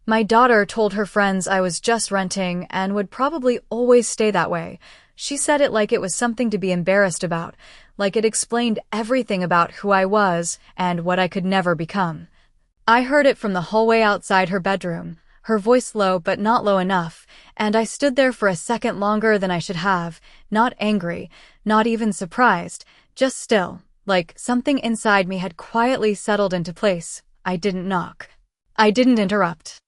My daughter told her friends I was just renting and would probably always stay that way. She said it like it was something to be embarrassed about, like it explained everything about who I was and what I could never become. I heard it from the hallway outside her bedroom, her voice low but not low enough, and I stood there for a second longer than I should have, not angry, not even surprised, just still, like something inside me had quietly settled into place. I didn't knock. I didn't interrupt.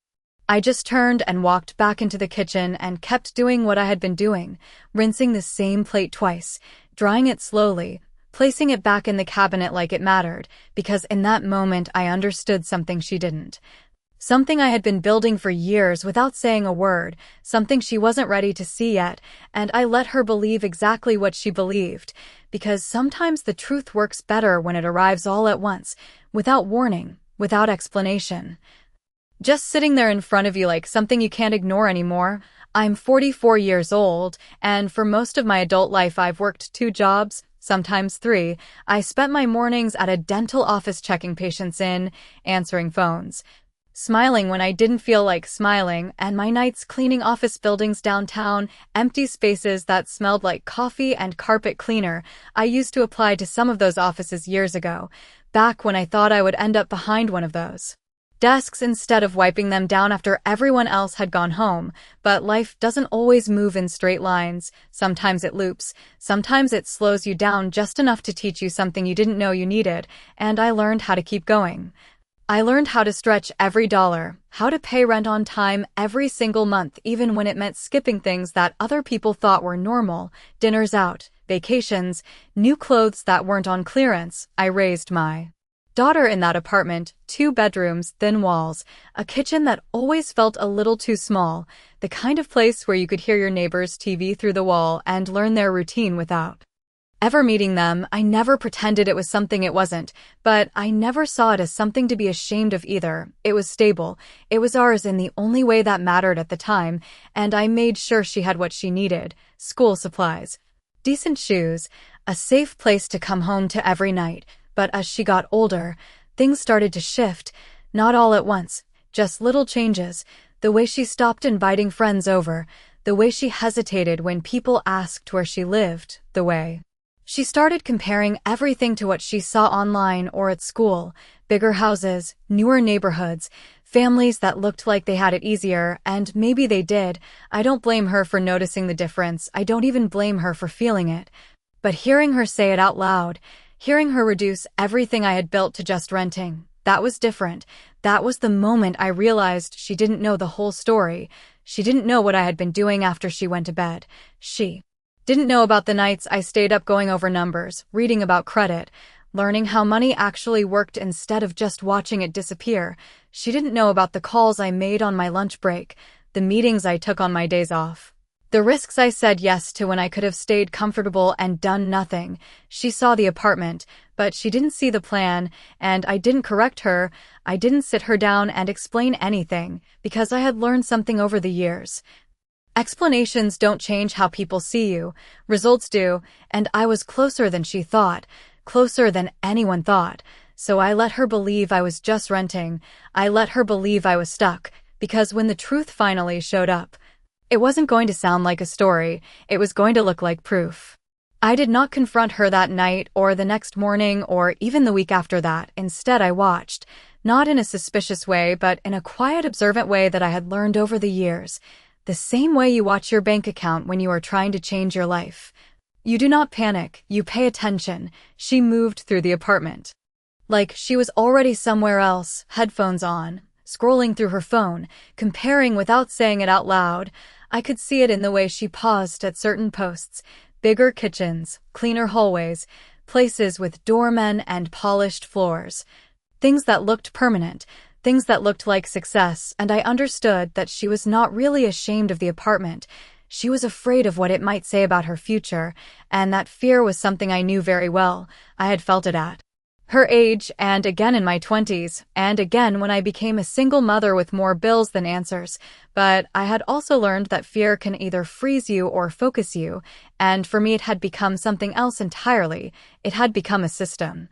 I just turned and walked back into the kitchen and kept doing what I had been doing, rinsing the same plate twice, drying it slowly, placing it back in the cabinet like it mattered, because in that moment I understood something she didn't. Something I had been building for years without saying a word, something she wasn't ready to see yet, and I let her believe exactly what she believed, because sometimes the truth works better when it arrives all at once, without warning, without explanation. Just sitting there in front of you like something you can't ignore anymore. I'm 44 years old, and for most of my adult life I've worked 2 jobs, sometimes 3. I spent my mornings at a dental office checking patients in, answering phones, smiling when I didn't feel like smiling, and my nights cleaning office buildings downtown, empty spaces that smelled like coffee and carpet cleaner. I used to apply to some of those offices years ago, back when I thought I would end up behind one of those desks instead of wiping them down after everyone else had gone home. But life doesn't always move in straight lines. Sometimes it loops. Sometimes it slows you down just enough to teach you something you didn't know you needed, and I learned how to keep going. I learned how to stretch every dollar, how to pay rent on time every single month even when it meant skipping things that other people thought were normal, dinners out, vacations, new clothes that weren't on clearance. I raised my daughter in that apartment, 2 bedrooms, thin walls, a kitchen that always felt a little too small, the kind of place where you could hear your neighbor's TV through the wall and learn their routine without ever meeting them. I never pretended it was something it wasn't, but I never saw it as something to be ashamed of either. It was stable, it was ours in the only way that mattered at the time, and I made sure she had what she needed: school supplies, decent shoes, a safe place to come home to every night. But as she got older, things started to shift, not all at once, just little changes. The way she stopped inviting friends over, the way she hesitated when people asked where she lived, the way she started comparing everything to what she saw online or at school: bigger houses, newer neighborhoods, families that looked like they had it easier, and maybe they did. I don't blame her for noticing the difference. I don't even blame her for feeling it. But hearing her say it out loud, hearing her reduce everything I had built to just renting, that was different. That was the moment I realized she didn't know the whole story. She didn't know what I had been doing after she went to bed. She didn't know about the nights I stayed up going over numbers, reading about credit, learning how money actually worked instead of just watching it disappear. She didn't know about the calls I made on my lunch break, the meetings I took on my days off, the risks I said yes to when I could have stayed comfortable and done nothing. She saw the apartment, but she didn't see the plan, and I didn't correct her. I didn't sit her down and explain anything, because I had learned something over the years. Explanations don't change how people see you. Results do, and I was closer than she thought, closer than anyone thought. So I let her believe I was just renting. I let her believe I was stuck, because when the truth finally showed up, it wasn't going to sound like a story. It was going to look like proof. I did not confront her that night or the next morning or even the week after that. Instead, I watched, not in a suspicious way, but in a quiet, observant way that I had learned over the years. The same way you watch your bank account when you are trying to change your life. You do not panic, you pay attention. She moved through the apartment like she was already somewhere else, headphones on, scrolling through her phone, comparing without saying it out loud. I could see it in the way she paused at certain posts: bigger kitchens, cleaner hallways, places with doormen and polished floors. Things that looked permanent, things that looked like success, and I understood that she was not really ashamed of the apartment. She was afraid of what it might say about her future, and that fear was something I knew very well. I had felt it at her age, and again in my 20s, and again when I became a single mother with more bills than answers. But I had also learned that fear can either freeze you or focus you, and for me it had become something else entirely. It had become a system.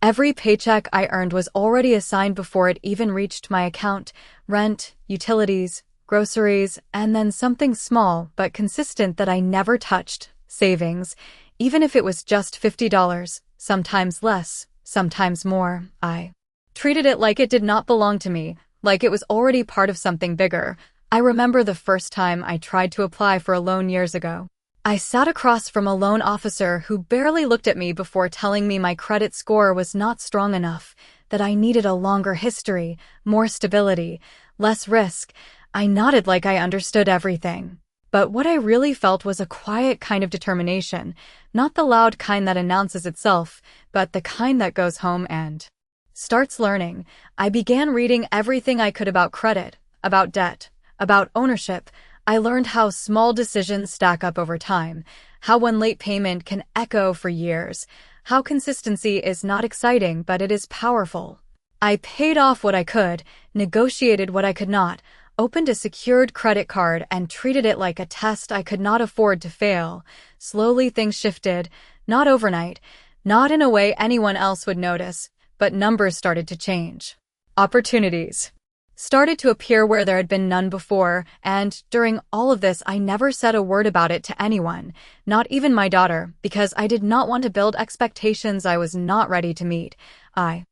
Every paycheck I earned was already assigned before it even reached my account: rent, utilities, groceries, and then something small but consistent that I never touched: savings. Even if it was just $50, sometimes less, sometimes more, I treated it like it did not belong to me, like it was already part of something bigger. I remember the first time I tried to apply for a loan years ago. I sat across from a loan officer who barely looked at me before telling me my credit score was not strong enough, that I needed a longer history, more stability, less risk. I nodded like I understood everything. But what I really felt was a quiet kind of determination, not the loud kind that announces itself, but the kind that goes home and starts learning. I began reading everything I could about credit, about debt, about ownership. I learned how small decisions stack up over time, how one late payment can echo for years, how consistency is not exciting but it is powerful. I paid off what I could, negotiated what I could not, opened a secured credit card and treated it like a test I could not afford to fail. Slowly things shifted, not overnight, not in a way anyone else would notice, but numbers started to change. Opportunities started to appear where there had been none before, and during all of this I never said a word about it to anyone, not even my daughter, because I did not want to build expectations I was not ready to meet. I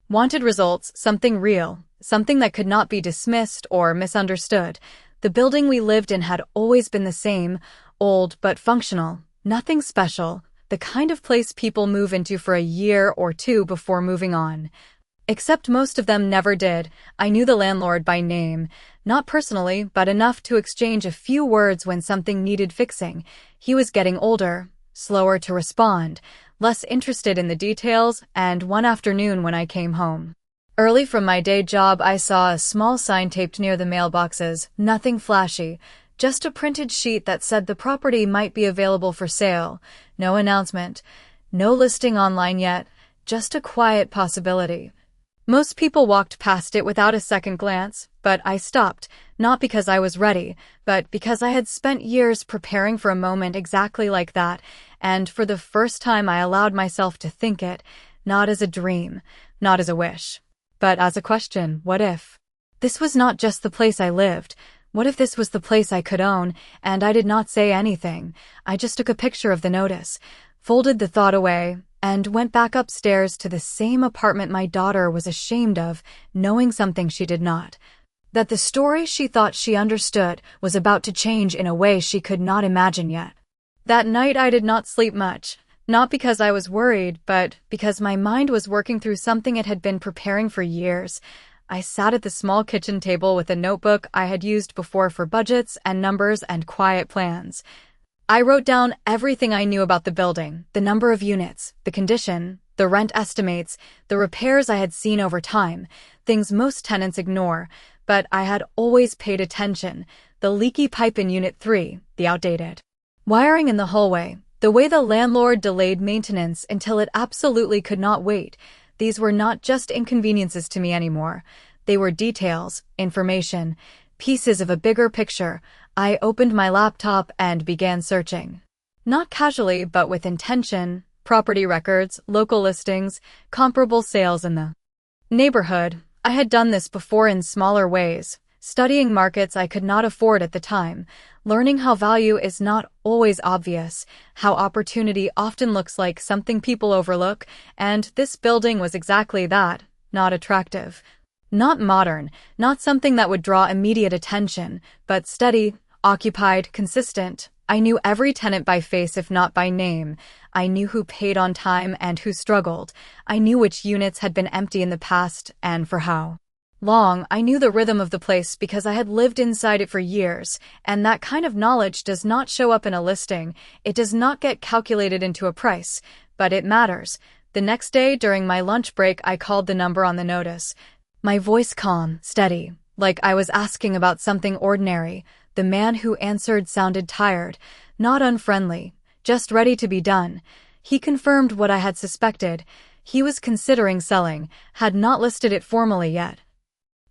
wanted results, something real, something that could not be dismissed or misunderstood. The building we lived in had always been the same, old but functional, nothing special, the kind of place people move into for a year or two before moving on. Except most of them never did. I knew the landlord by name, not personally, but enough to exchange a few words when something needed fixing. He was getting older, slower to respond, less interested in the details, and one afternoon when I came home early from my day job, I saw a small sign taped near the mailboxes, nothing flashy, just a printed sheet that said the property might be available for sale. No announcement, no listing online yet, just a quiet possibility. Most people walked past it without a second glance, but I stopped, not because I was ready, but because I had spent years preparing for a moment exactly like that, and for the first time I allowed myself to think it, not as a dream, not as a wish, but as a question: what if this was not just the place I lived? What if this was the place I could own? And I did not say anything. I just took a picture of the notice, folded the thought away, and went back upstairs to the same apartment my daughter was ashamed of, knowing something she did not. That the story she thought she understood was about to change in a way she could not imagine yet. That night I did not sleep much, not because I was worried, but because my mind was working through something it had been preparing for years. I sat at the small kitchen table with a notebook I had used before for budgets and numbers and quiet plans. I wrote down everything I knew about the building: the number of units, the condition, the rent estimates, the repairs I had seen over time, things most tenants ignore, but I had always paid attention: the leaky pipe in Unit 3, the outdated wiring in the hallway, the way the landlord delayed maintenance until it absolutely could not wait. These were not just inconveniences to me anymore. They were details, information, pieces of a bigger picture. I opened my laptop and began searching. Not casually, but with intention: property records, local listings, comparable sales in the neighborhood. I had done this before in smaller ways, studying markets I could not afford at the time, learning how value is not always obvious, how opportunity often looks like something people overlook, and this building was exactly that: not attractive, not modern, not something that would draw immediate attention, but steady, occupied, consistent. I knew every tenant by face if not by name. I knew who paid on time and who struggled. I knew which units had been empty in the past and for how long. I knew the rhythm of the place because I had lived inside it for years, and that kind of knowledge does not show up in a listing. It does not get calculated into a price, but it matters. The next day, during my lunch break, I called the number on the notice. My voice calm, steady, like I was asking about something ordinary. The man who answered sounded tired, not unfriendly, just ready to be done. He confirmed what I had suspected. He was considering selling, had not listed it formally yet.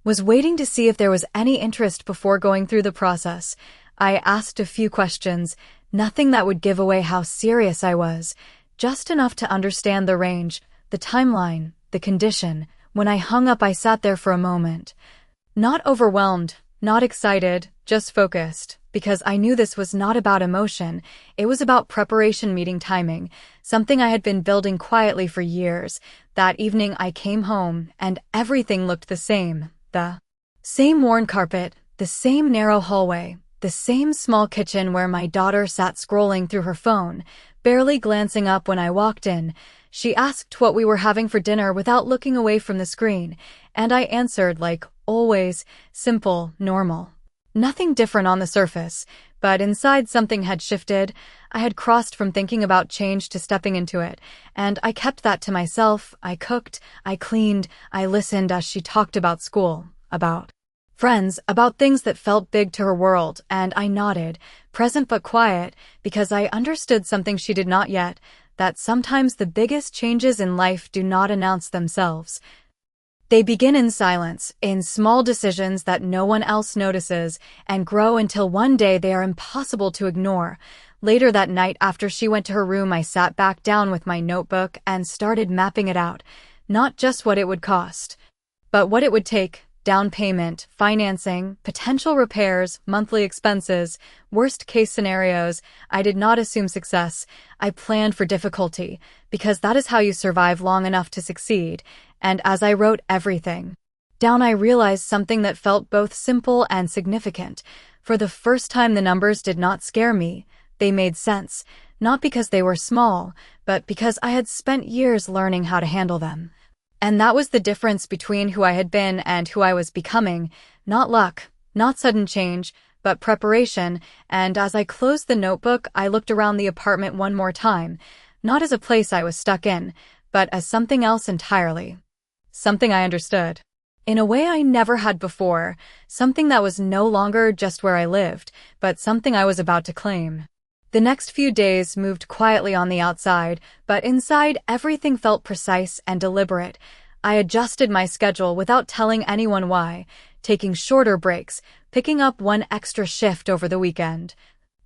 Was waiting to see if there was any interest before going through the process. I asked a few questions, nothing that would give away how serious I was, just enough to understand the range, the timeline, the condition. When I hung up, I sat there for a moment. Not overwhelmed, not excited, just focused, because I knew this was not about emotion, it was about preparation meeting timing, something I had been building quietly for years. That evening I came home, and everything looked the same. The same worn carpet, the same narrow hallway, the same small kitchen where my daughter sat scrolling through her phone, barely glancing up when I walked in. She asked what we were having for dinner without looking away from the screen, and I answered like always, simple, normal. Nothing different on the surface, but inside something had shifted. I had crossed from thinking about change to stepping into it, and I kept that to myself. I cooked, I cleaned, I listened as she talked about school, about friends, about things that felt big to her world, and I nodded, present but quiet, because I understood something she did not yet, that sometimes the biggest changes in life do not announce themselves. They begin in silence, in small decisions that no one else notices, and grow until one day they are impossible to ignore. Later that night, after she went to her room, I sat back down with my notebook and started mapping it out. Not just what it would cost, but what it would take. Down payment, financing, potential repairs, monthly expenses, worst-case scenarios. I did not assume success. I planned for difficulty, because that is how you survive long enough to succeed. And as I wrote everything down, I realized something that felt both simple and significant. For the first time, the numbers did not scare me. They made sense, not because they were small, but because I had spent years learning how to handle them. And that was the difference between who I had been and who I was becoming. Not luck, not sudden change, but preparation. And as I closed the notebook, I looked around the apartment one more time, not as a place I was stuck in, but as something else entirely. Something I understood. In a way I never had before, something that was no longer just where I lived, but something I was about to claim. The next few days moved quietly on the outside, but inside everything felt precise and deliberate. I adjusted my schedule without telling anyone why, taking shorter breaks, picking up one extra shift over the weekend.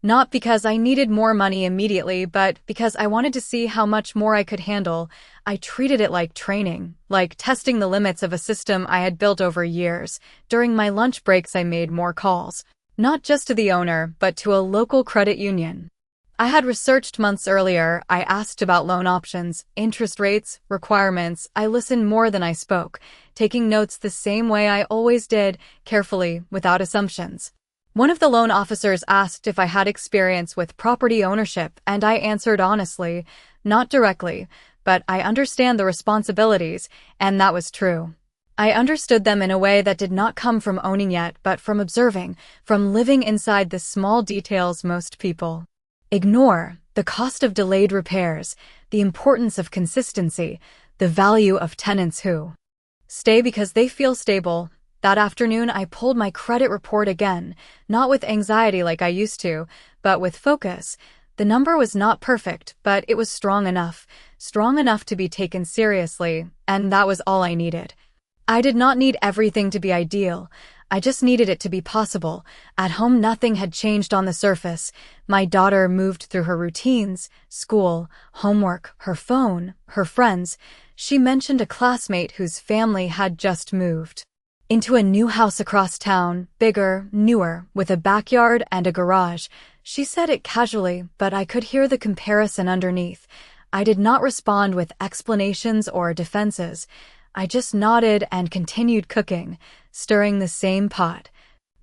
Not because I needed more money immediately, but because I wanted to see how much more I could handle. I treated it like training, like testing the limits of a system I had built over years. During my lunch breaks, I made more calls, not just to the owner, but to a local credit union I had researched months earlier. I asked about loan options, interest rates, requirements. I listened more than I spoke, taking notes the same way I always did, carefully, without assumptions. One of the loan officers asked if I had experience with property ownership, and I answered honestly, not directly, but I understand the responsibilities, and that was true. I understood them in a way that did not come from owning yet, but from observing, from living inside the small details most people ignore: the cost of delayed repairs, the importance of consistency, the value of tenants who stay because they feel stable. That afternoon, I pulled my credit report again, not with anxiety like I used to, but with focus. The number was not perfect, but it was strong enough to be taken seriously, and that was all I needed. I did not need everything to be ideal. I just needed it to be possible. At home, nothing had changed on the surface. My daughter moved through her routines, school, homework, her phone, her friends. She mentioned a classmate whose family had just moved into a new house across town, bigger, newer, with a backyard and a garage. She said it casually, but I could hear the comparison underneath. I did not respond with explanations or defenses. I just nodded and continued cooking, stirring the same pot,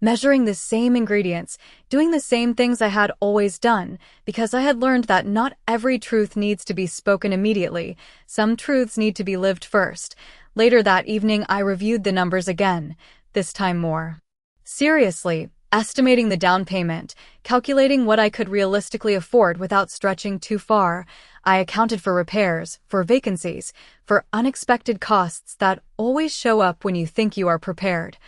measuring the same ingredients, doing the same things I had always done, because I had learned that not every truth needs to be spoken immediately. Some truths need to be lived first. Later that evening, I reviewed the numbers again, this time more seriously, estimating the down payment, calculating what I could realistically afford without stretching too far. I accounted for repairs, for vacancies, for unexpected costs that always show up when you think you are prepared.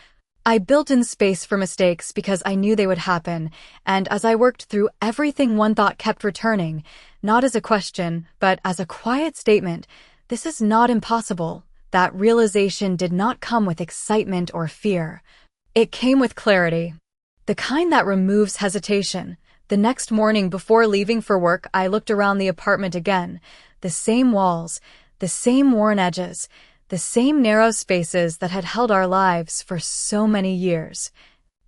I built in space for mistakes because I knew they would happen, and as I worked through everything, one thought kept returning, not as a question, but as a quiet statement: this is not impossible. That realization did not come with excitement or fear. It came with clarity. The kind that removes hesitation. The next morning before leaving for work, I looked around the apartment again. The same walls, the same worn edges, the same narrow spaces that had held our lives for so many years.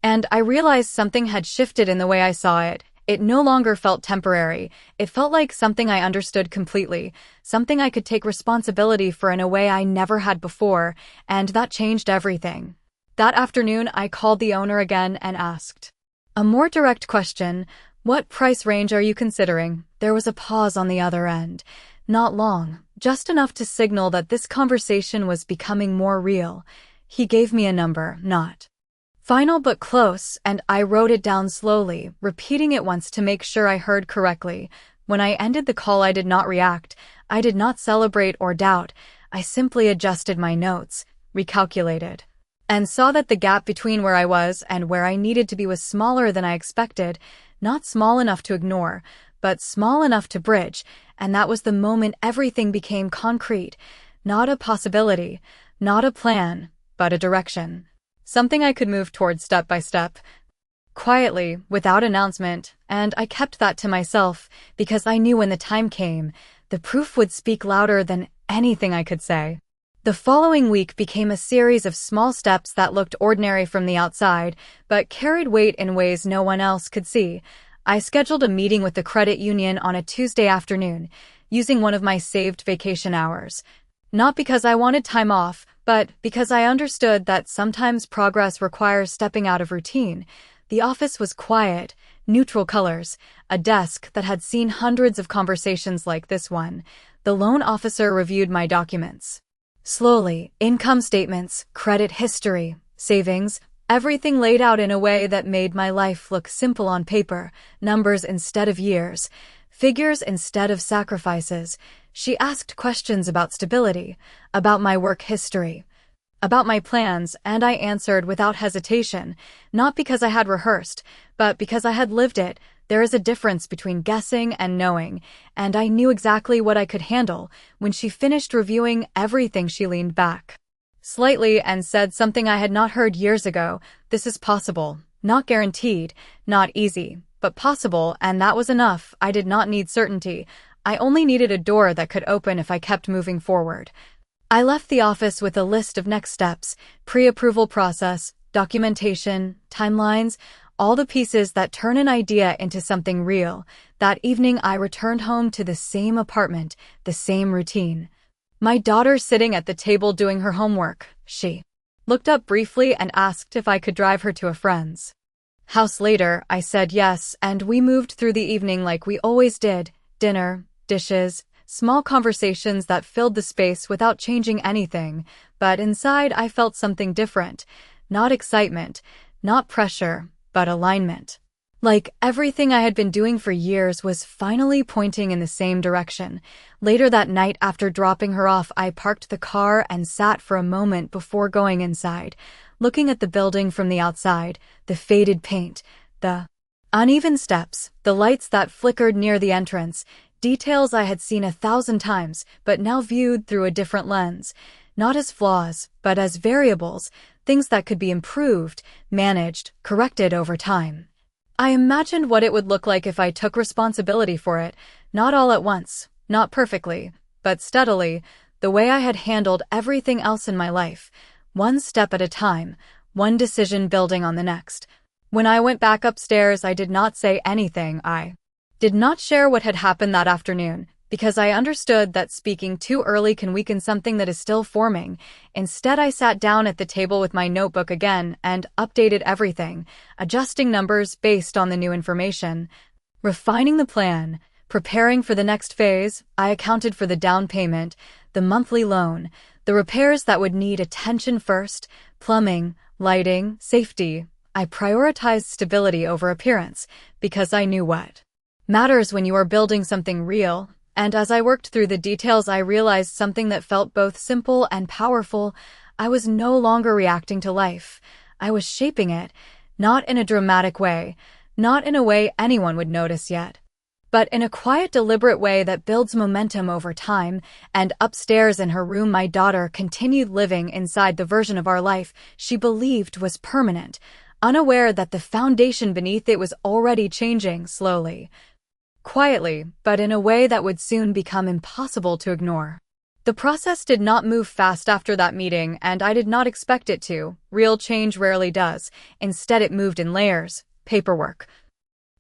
And I realized something had shifted in the way I saw it. It no longer felt temporary. It felt like something I understood completely, something I could take responsibility for in a way I never had before, and that changed everything. That afternoon, I called the owner again and asked a more direct question: "What price range are you considering?" There was a pause on the other end. Not long, just enough to signal that this conversation was becoming more real. He gave me a number, not final but close, and I wrote it down slowly, repeating it once to make sure I heard correctly. When I ended the call, I did not react. I did not celebrate or doubt. I simply adjusted my notes, recalculated, and saw that the gap between where I was and where I needed to be was smaller than I expected. Not small enough to ignore, but small enough to bridge, and that was the moment everything became concrete. Not a possibility, not a plan, but a direction. Something I could move towards step by step, quietly, without announcement, and I kept that to myself because I knew when the time came, the proof would speak louder than anything I could say. The following week became a series of small steps that looked ordinary from the outside, but carried weight in ways no one else could see. I scheduled a meeting with the credit union on a Tuesday afternoon, using one of my saved vacation hours. Not because I wanted time off, but because I understood that sometimes progress requires stepping out of routine. The office was quiet, neutral colors, a desk that had seen hundreds of conversations like this one. The loan officer reviewed my documents slowly: income statements, credit history, savings, everything laid out in a way that made my life look simple on paper, numbers instead of years, figures instead of sacrifices. She asked questions about stability, about my work history, about my plans, and I answered without hesitation, not because I had rehearsed, but because I had lived it. There is a difference between guessing and knowing, and I knew exactly what I could handle. When she finished reviewing everything, she leaned back slightly and said something I had not heard years ago: "This is possible. Not guaranteed, not easy, but possible," and that was enough. I did not need certainty. I only needed a door that could open if I kept moving forward. I left the office with a list of next steps: pre-approval process, documentation, timelines, all the pieces that turn an idea into something real. That evening, I returned home to the same apartment, the same routine. My daughter sitting at the table doing her homework. She looked up briefly and asked if I could drive her to a friend's house later. I said yes, and we moved through the evening like we always did: dinner, dishes, small conversations that filled the space without changing anything. But inside, I felt something different. Not excitement, not pressure, but alignment. Like everything I had been doing for years was finally pointing in the same direction. Later that night, after dropping her off, I parked the car and sat for a moment before going inside, looking at the building from the outside: the faded paint, the uneven steps, the lights that flickered near the entrance, details I had seen 1,000 times, but now viewed through a different lens. Not as flaws, but as variables, things that could be improved, managed, corrected over time. I imagined what it would look like if I took responsibility for it, not all at once, not perfectly, but steadily, the way I had handled everything else in my life, one step at a time, one decision building on the next. When I went back upstairs, I did not say anything. I did not share what had happened that afternoon, because I understood that speaking too early can weaken something that is still forming. Instead, I sat down at the table with my notebook again and updated everything, adjusting numbers based on the new information, refining the plan, preparing for the next phase. I accounted for the down payment, the monthly loan, the repairs that would need attention first: plumbing, lighting, safety. I prioritized stability over appearance, because I knew what matters when you are building something real. And as I worked through the details, I realized something that felt both simple and powerful. I was no longer reacting to life. I was shaping it, not in a dramatic way, not in a way anyone would notice yet, but in a quiet, deliberate way that builds momentum over time. And upstairs in her room, my daughter continued living inside the version of our life she believed was permanent, unaware that the foundation beneath it was already changing slowly, quietly, but in a way that would soon become impossible to ignore. The process did not move fast after that meeting, and I did not expect it to. Real change rarely does. Instead, it moved in layers. Paperwork.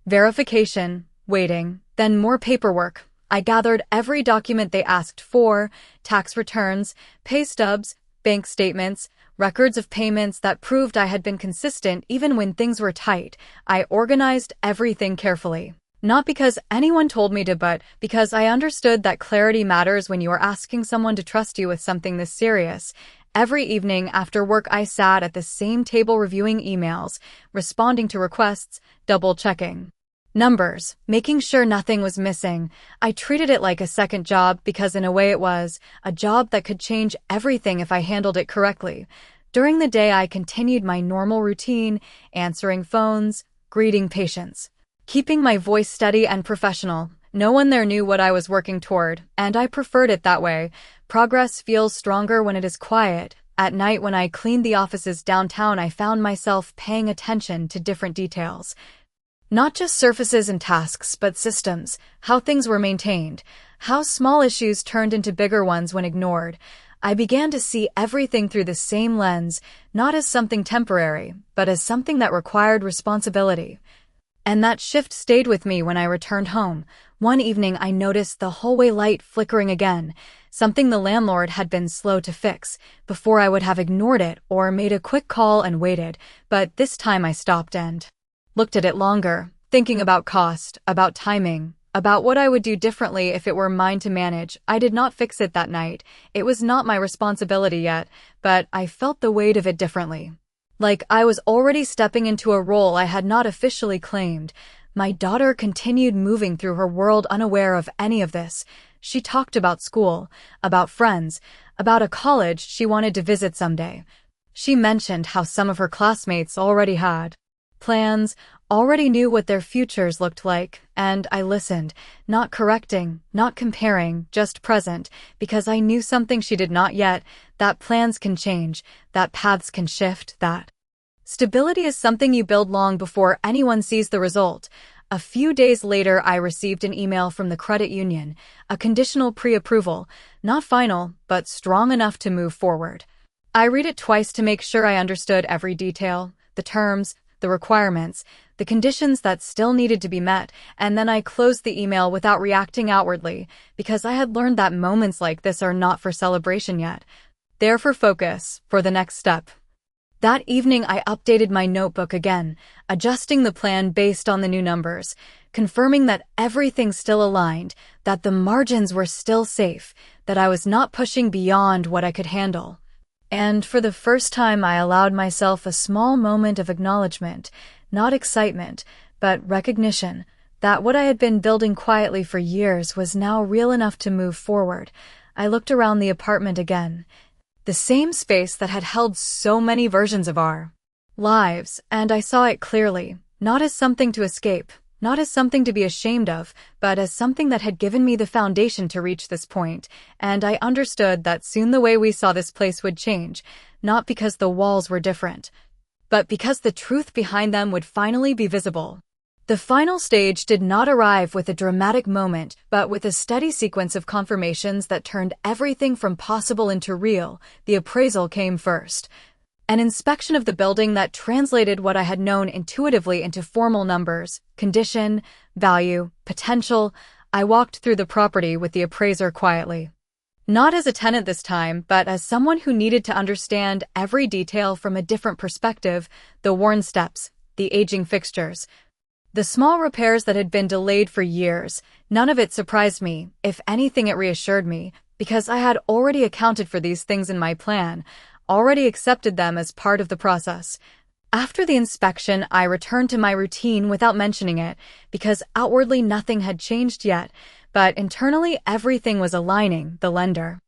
Verification. Waiting. Then more paperwork. I gathered every document they asked for: tax returns, pay stubs, bank statements, records of payments that proved I had been consistent even when things were tight. I organized everything carefully. Not because anyone told me to, but because I understood that clarity matters when you are asking someone to trust you with something this serious. Every evening after work, I sat at the same table reviewing emails, responding to requests, double-checking numbers, making sure nothing was missing. I treated it like a second job because in a way it was a job that could change everything if I handled it correctly. During the day, I continued my normal routine, answering phones, greeting patients, keeping my voice steady and professional. No one there knew what I was working toward, and I preferred it that way. Progress feels stronger when it is quiet. At night, when I cleaned the offices downtown, I found myself paying attention to different details. Not just surfaces and tasks, but systems, how things were maintained, how small issues turned into bigger ones when ignored. I began to see everything through the same lens, not as something temporary, but as something that required responsibility. And that shift stayed with me when I returned home. One evening, I noticed the hallway light flickering again, something the landlord had been slow to fix. Before, I would have ignored it or made a quick call and waited, but this time I stopped and looked at it longer, thinking about cost, about timing, about what I would do differently if it were mine to manage. I did not fix it that night. It was not my responsibility yet, but I felt the weight of it differently. Like I was already stepping into a role I had not officially claimed. My daughter continued moving through her world unaware of any of this. She talked about school, about friends, about a college she wanted to visit someday. She mentioned how some of her classmates already had plans, already knew what their futures looked like, and I listened, not correcting, not comparing, just present, because I knew something she did not yet, that plans can change, that paths can shift, that stability is something you build long before anyone sees the result. A few days later, I received an email from the credit union, a conditional pre-approval, not final, but strong enough to move forward. I read it twice to make sure I understood every detail, the terms, the requirements, the conditions that still needed to be met, and then I closed the email without reacting outwardly, because I had learned that moments like this are not for celebration yet. They're for focus, for the next step. That evening, I updated my notebook again, adjusting the plan based on the new numbers, confirming that everything still aligned, that the margins were still safe, that I was not pushing beyond what I could handle. And for the first time, I allowed myself a small moment of acknowledgement, not excitement, but recognition, that what I had been building quietly for years was now real enough to move forward. I looked around the apartment again, the same space that had held so many versions of our lives, and I saw it clearly, not as something to escape, not as something to be ashamed of, but as something that had given me the foundation to reach this point. And I understood that soon the way we saw this place would change, not because the walls were different, but because the truth behind them would finally be visible. The final stage did not arrive with a dramatic moment, but with a steady sequence of confirmations that turned everything from possible into real. The appraisal came first. An inspection of the building that translated what I had known intuitively into formal numbers, condition, value, potential. I walked through the property with the appraiser quietly. Not as a tenant this time, but as someone who needed to understand every detail from a different perspective: the worn steps, the aging fixtures, the small repairs that had been delayed for years. None of it surprised me. If anything, it reassured me, because I had already accounted for these things in my plan, already accepted them as part of the process. After the inspection, I returned to my routine without mentioning it, because outwardly nothing had changed yet, but internally everything was aligning. The lender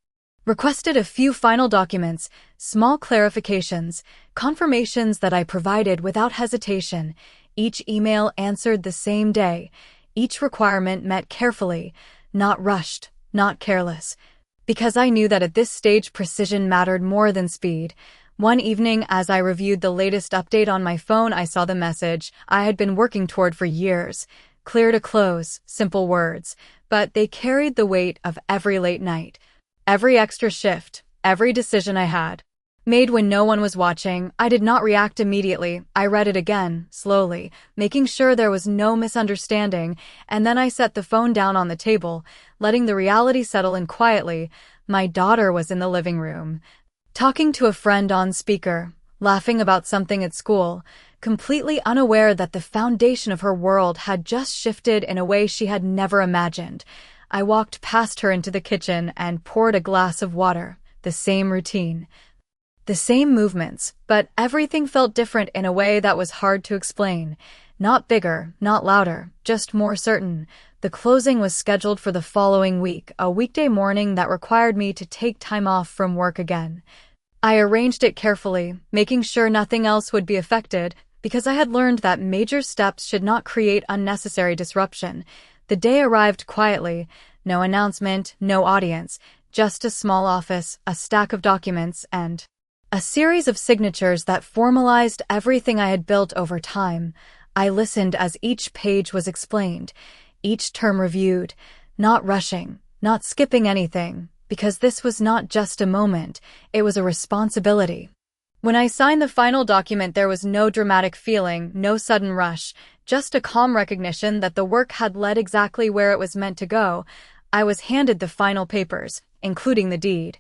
requested a few final documents, small clarifications, confirmations that I provided without hesitation. Each email answered the same day, each requirement met carefully, not rushed, not careless, because I knew that at this stage precision mattered more than speed. One evening, as I reviewed the latest update on my phone, I saw the message I had been working toward for years. Clear to close, simple words, but they carried the weight of every late night. Every extra shift, every decision I had, made when no one was watching, I did not react immediately. I read it again, slowly, making sure there was no misunderstanding, and then I set the phone down on the table, letting the reality settle in quietly. My daughter was in the living room, talking to a friend on speaker, laughing about something at school, completely unaware that the foundation of her world had just shifted in a way she had never imagined. I walked past her into the kitchen and poured a glass of water. The same routine. The same movements, but everything felt different in a way that was hard to explain. Not bigger, not louder, just more certain. The closing was scheduled for the following week, a weekday morning that required me to take time off from work again. I arranged it carefully, making sure nothing else would be affected, because I had learned that major steps should not create unnecessary disruption. The day arrived quietly, no announcement, no audience, just a small office, a stack of documents, and a series of signatures that formalized everything I had built over time. I listened as each page was explained, each term reviewed, not rushing, not skipping anything, because this was not just a moment, it was a responsibility. When I signed the final document, there was no dramatic feeling, no sudden rush, just a calm recognition that the work had led exactly where it was meant to go. I was handed the final papers, including the deed.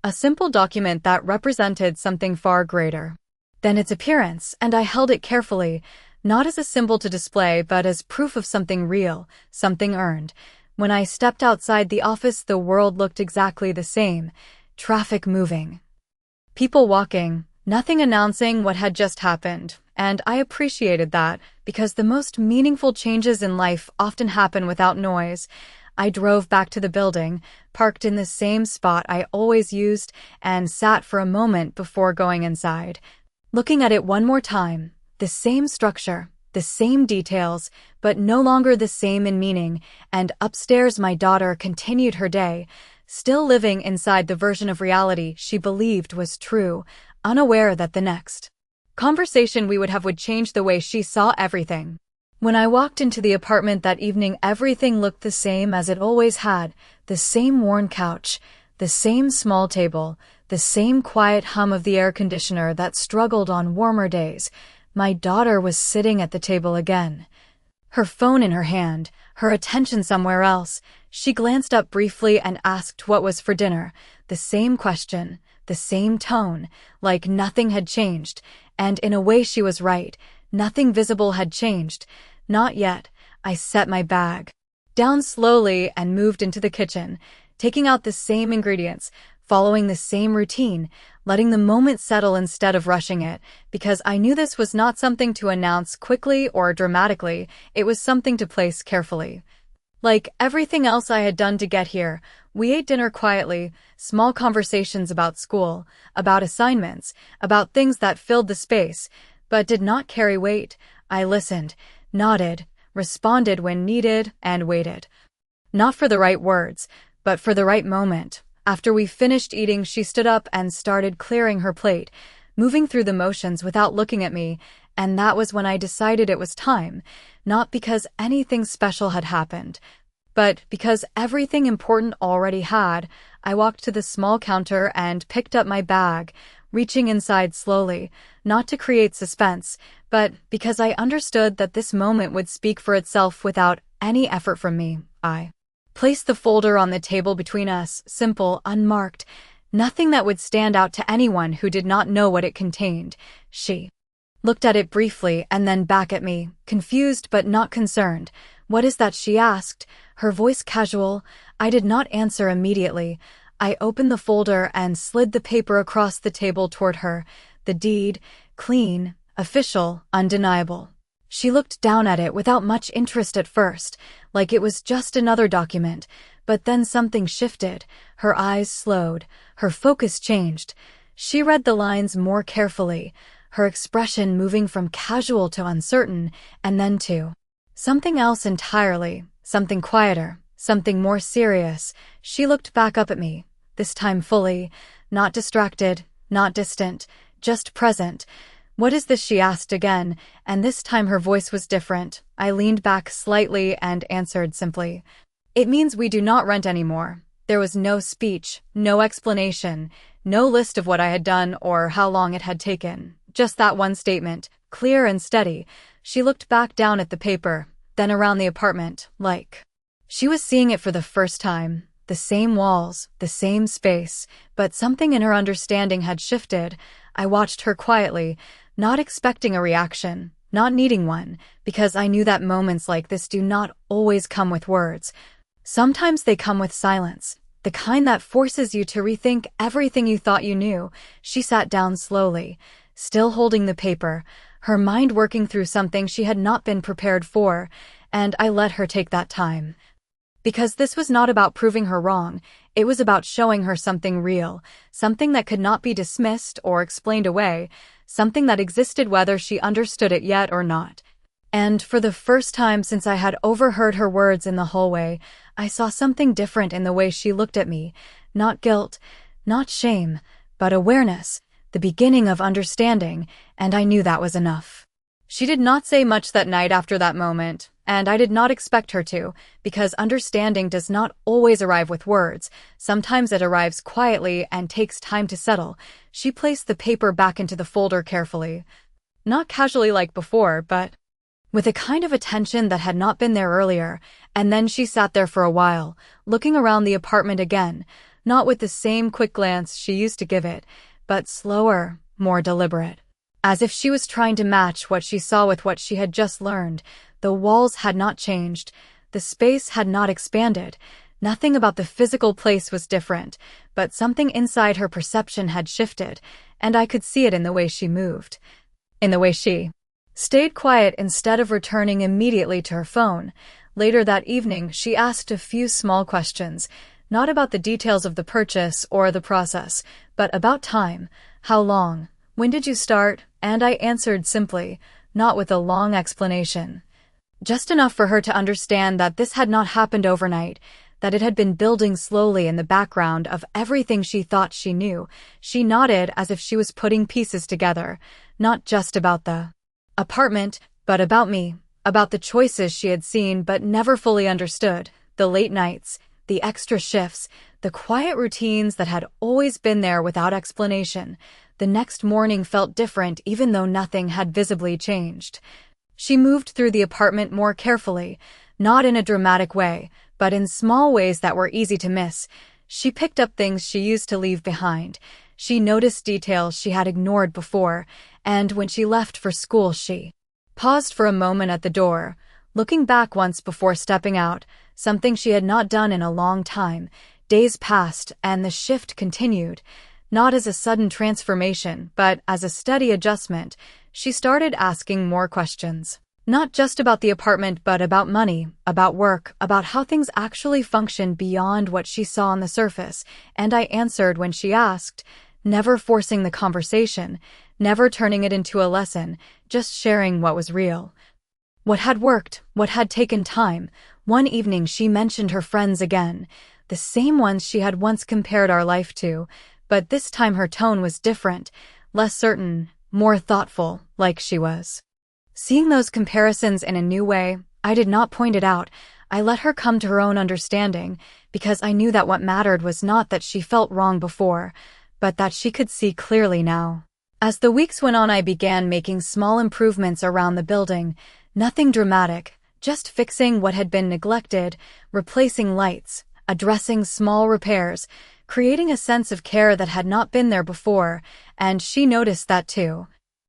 A simple document that represented something far greater than its appearance, and I held it carefully, not as a symbol to display, but as proof of something real, something earned. When I stepped outside the office, the world looked exactly the same. Traffic moving. People walking, nothing announcing what had just happened, and I appreciated that, because the most meaningful changes in life often happen without noise. I drove back to the building, parked in the same spot I always used, and sat for a moment before going inside. Looking at it one more time, the same structure, the same details, but no longer the same in meaning, and upstairs my daughter continued her day, still living inside the version of reality she believed was true, unaware that the next conversation we would have would change the way she saw everything. When I walked into the apartment that evening, everything looked the same as it always had, the same worn couch, the same small table, the same quiet hum of the air conditioner that struggled on warmer days. My daughter was sitting at the table again, her phone in her hand, her attention somewhere else. She glanced up briefly and asked what was for dinner. The same question, the same tone, like nothing had changed, and in a way she was right. Nothing visible had changed. Not yet. I set my bag down slowly and moved into the kitchen, taking out the same ingredients, following the same routine, letting the moment settle instead of rushing it, because I knew this was not something to announce quickly or dramatically, it was something to place carefully. Like everything else I had done to get here, we ate dinner quietly, small conversations about school, about assignments, about things that filled the space, but did not carry weight. I listened, nodded, responded when needed, and waited. Not for the right words, but for the right moment. After we finished eating, she stood up and started clearing her plate, moving through the motions without looking at me, and that was when I decided it was time, not because anything special had happened, but because everything important already had. I walked to the small counter and picked up my bag, reaching inside slowly, not to create suspense, but because I understood that this moment would speak for itself without any effort from me. I placed the folder on the table between us, simple, unmarked, nothing that would stand out to anyone who did not know what it contained. She looked at it briefly and then back at me, confused but not concerned. "What is that?" she asked, her voice casual. I did not answer immediately. I opened the folder and slid the paper across the table toward her. The deed, clean, official, undeniable. She looked down at it without much interest at first, like it was just another document, but then something shifted. Her eyes slowed, her focus changed. She read the lines more carefully, her expression moving from casual to uncertain, and then to something else entirely, something quieter, something more serious. She looked back up at me, this time fully, not distracted, not distant, just present. "What is this?" she asked again, and this time her voice was different. I leaned back slightly and answered simply, "It means we do not rent anymore. There was no speech, no explanation, no list of what I had done or how long it had taken. Just that one statement, clear and steady. She looked back down at the paper, then around the apartment, like she was seeing it for the first time. The same walls, the same space, but something in her understanding had shifted. I watched her quietly, not expecting a reaction, not needing one, because I knew that moments like this do not always come with words. Sometimes they come with silence, the kind that forces you to rethink everything you thought you knew. She sat down slowly, still holding the paper, her mind working through something she had not been prepared for, and I let her take that time. Because this was not about proving her wrong, it was about showing her something real, something that could not be dismissed or explained away, something that existed whether she understood it yet or not. And for the first time since I had overheard her words in the hallway, I saw something different in the way she looked at me. Not guilt, not shame, but awareness, the beginning of understanding, and I knew that was enough. She did not say much that night after that moment, and I did not expect her to, because understanding does not always arrive with words. Sometimes it arrives quietly and takes time to settle. She placed the paper back into the folder carefully. Not casually like before, but with a kind of attention that had not been there earlier, and then she sat there for a while, looking around the apartment again, not with the same quick glance she used to give it, but slower, more deliberate. As if she was trying to match what she saw with what she had just learned. The walls had not changed, the space had not expanded, nothing about the physical place was different, but something inside her perception had shifted, and I could see it in the way she moved. In the way she stayed quiet instead of returning immediately to her phone. Later that evening, she asked a few small questions, not about the details of the purchase or the process, but about time. How long? When did you start? And I answered simply, not with a long explanation. Just enough for her to understand that this had not happened overnight, that it had been building slowly in the background of everything she thought she knew. She nodded as if she was putting pieces together, not just about the apartment, but about me, about the choices she had seen but never fully understood, the late nights, the extra shifts, the quiet routines that had always been there without explanation. The next morning felt different even though nothing had visibly changed. She moved through the apartment more carefully, not in a dramatic way, but in small ways that were easy to miss. She picked up things she used to leave behind. She noticed details she had ignored before, and when she left for school she paused for a moment at the door, looking back once before stepping out, something she had not done in a long time. Days passed, and the shift continued. Not as a sudden transformation, but as a steady adjustment. She started asking more questions. Not just about the apartment, but about money, about work, about how things actually function beyond what she saw on the surface. And I answered when she asked, never forcing the conversation, never turning it into a lesson, just sharing what was real. What had worked, what had taken time. One evening she mentioned her friends again, the same ones she had once compared our life to, but this time her tone was different, less certain, more thoughtful, like she was seeing those comparisons in a new way. I did not point it out. I let her come to her own understanding, because I knew that what mattered was not that she felt wrong before, but that she could see clearly now. As the weeks went on, I began making small improvements around the building, nothing dramatic, just fixing what had been neglected, replacing lights, addressing small repairs, creating a sense of care that had not been there before, and she noticed that too.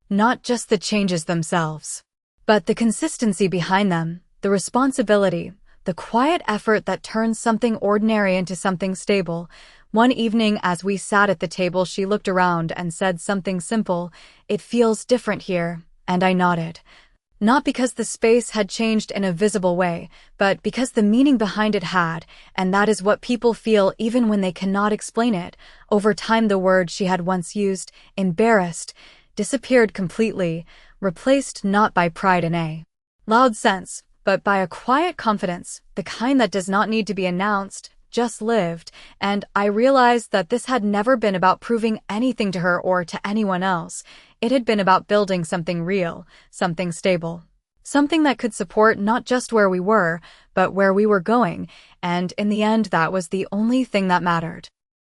Not just the changes themselves, but the consistency behind them, the responsibility, the quiet effort that turns something ordinary into something stable. One evening as we sat at the table, she looked around and said something simple, "It feels different here," and I nodded. Not because the space had changed in a visible way, but because the meaning behind it had, and that is what people feel even when they cannot explain it. Over time, the word she had once used, embarrassed, disappeared completely, replaced not by pride in a loud sense, but by a quiet confidence, the kind that does not need to be announced, just lived, and I realized that this had never been about proving anything to her or to anyone else. It had been about building something real, something stable, Something that could support not just where we were, but where we were going, and in the end that was the only thing that mattered.